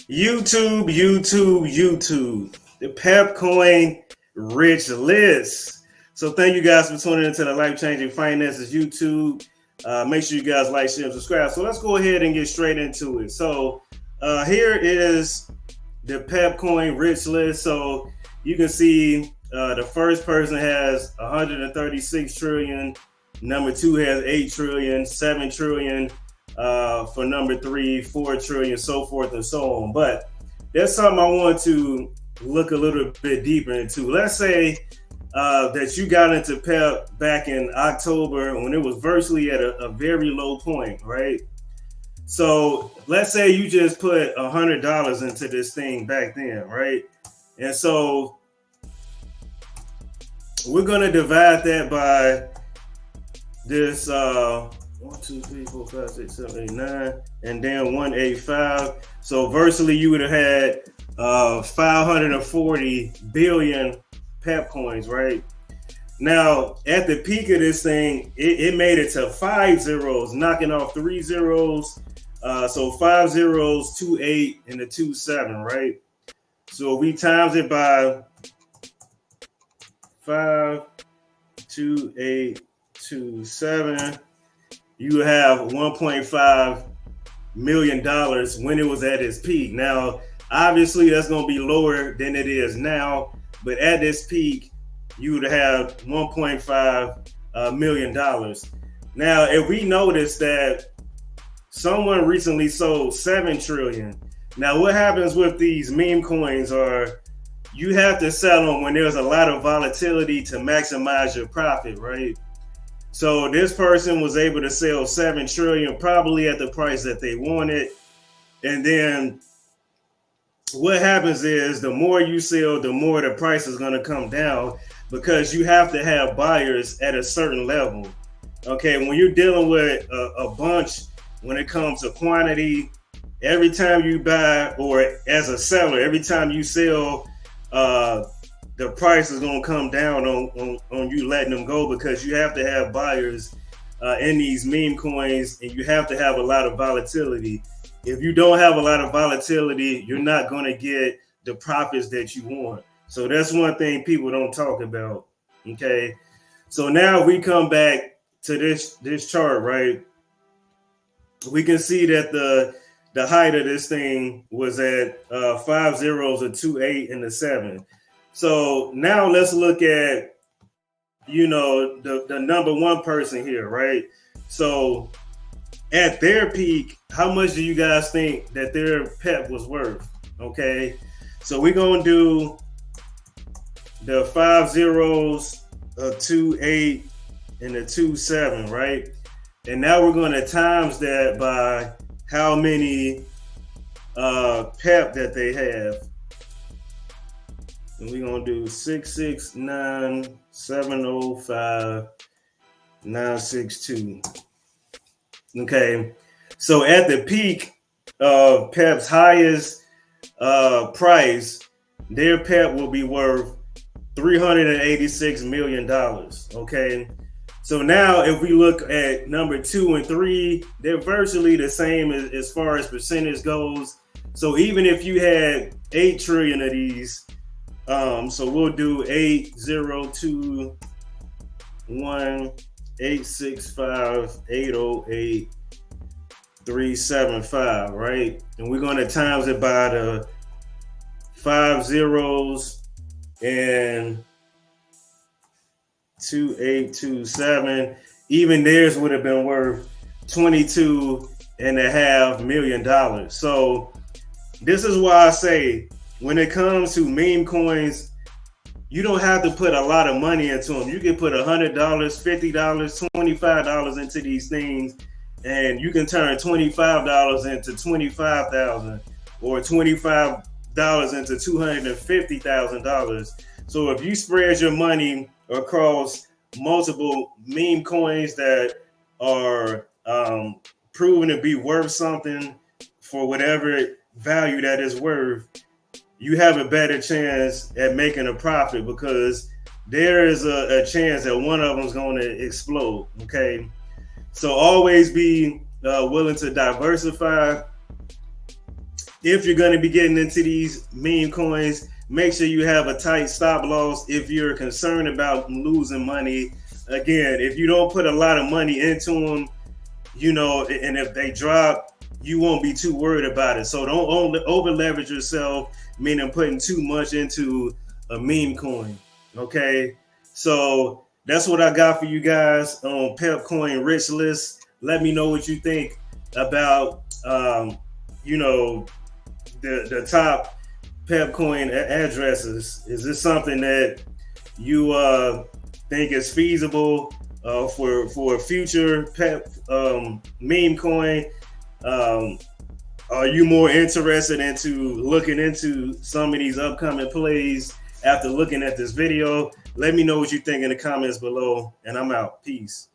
YouTube, the Pep Coin Rich List. So thank you guys for tuning into the Life Changing Finances YouTube. Make sure you guys like, share, and subscribe. So let's go ahead and get straight into it. So here is the Pep Coin Rich List. So you can see the first person has 136 trillion. Number 2 has 8 trillion, 7 trillion. For number 3, 4 trillion, so forth and so on. But that's something I want to look a little bit deeper into. Let's say that you got into PEP back in October when it was virtually at a very low point, right? So let's say you just put $100 into this thing back then, right? And so we're going to divide that by this 1, 2, 3, 4, 5, 6, 7, 8, 9, and then 185. So virtually you would have had 540 billion Pep coins, right? Now at the peak of this thing, it made it to 5 zeros, knocking off 3 zeros. So 5 zeros, 2 8, and the 2 7, right? So we times it by 5, 2 8, 2 7. You have $1.5 million when it was at its peak. Now, obviously, that's going to be lower than it is now, but at this peak, you would have $1.5 million. Now, if we notice that someone recently sold 7 trillion, now what happens with these meme coins are you have to sell them when there's a lot of volatility to maximize your profit, right? So this person was able to sell 7 trillion, probably at the price that they wanted. And then what happens is the more you sell, the more the price is going to come down because you have to have buyers at a certain level. Okay, when you're dealing with a bunch, when it comes to quantity, every time you buy, or as a seller, every time you sell, the price is going to come down on you letting them go because you have to have buyers in these meme coins, and you have to have a lot of volatility. If you don't have a lot of volatility, you're not going to get the profits that you want. So that's one thing people don't talk about. Okay, so now we come back to this chart, right? We can see that the height of this thing was at 5 zeros, a 2 8, and a 7. So now let's look at, the number one person here, right? So at their peak, how much do you guys think that their Pep was worth? Okay, so we're going to do the 5 zeros, a 2 8, and a 2 7, right? And now we're going to times that by how many Pep that they have. And we're going to do 669 705 962. Okay, so at the peak of Pep's highest price, their Pep will be worth $386 million. Okay, so now if we look at number 2 and 3, they're virtually the same as far as percentage goes. So even if you had 8 trillion of these, so we'll do 8021865 808 375, right? And we're going to times it by the 5 zeros and 2827. Even theirs would have been worth $22.5 million. So this is why I say, when it comes to meme coins, you don't have to put a lot of money into them. You can put $100, $50, $25 into these things, and you can turn $25 into $25,000 or $25 into $250,000. So if you spread your money across multiple meme coins that are proven to be worth something for whatever value that is worth, you have a better chance at making a profit because there is a chance that one of them is going to explode. Okay, so always be willing to diversify. if you're going to be getting into these meme coins, make sure you have a tight stop loss if you're concerned about losing money. Again, if you don't put a lot of money into them, you know, and if they drop, you won't be too worried about it. So don't over leverage yourself, meaning putting too much into a meme coin. Okay, so that's what I got for you guys on Pep Coin Rich List. Let me know what you think about, you know, the top Pep Coin addresses. Is this something that you think is feasible for a future Pep meme coin? Are you more interested into looking into some of these upcoming plays after looking at this video? Let me know what you think in the comments below, and I'm out. Peace.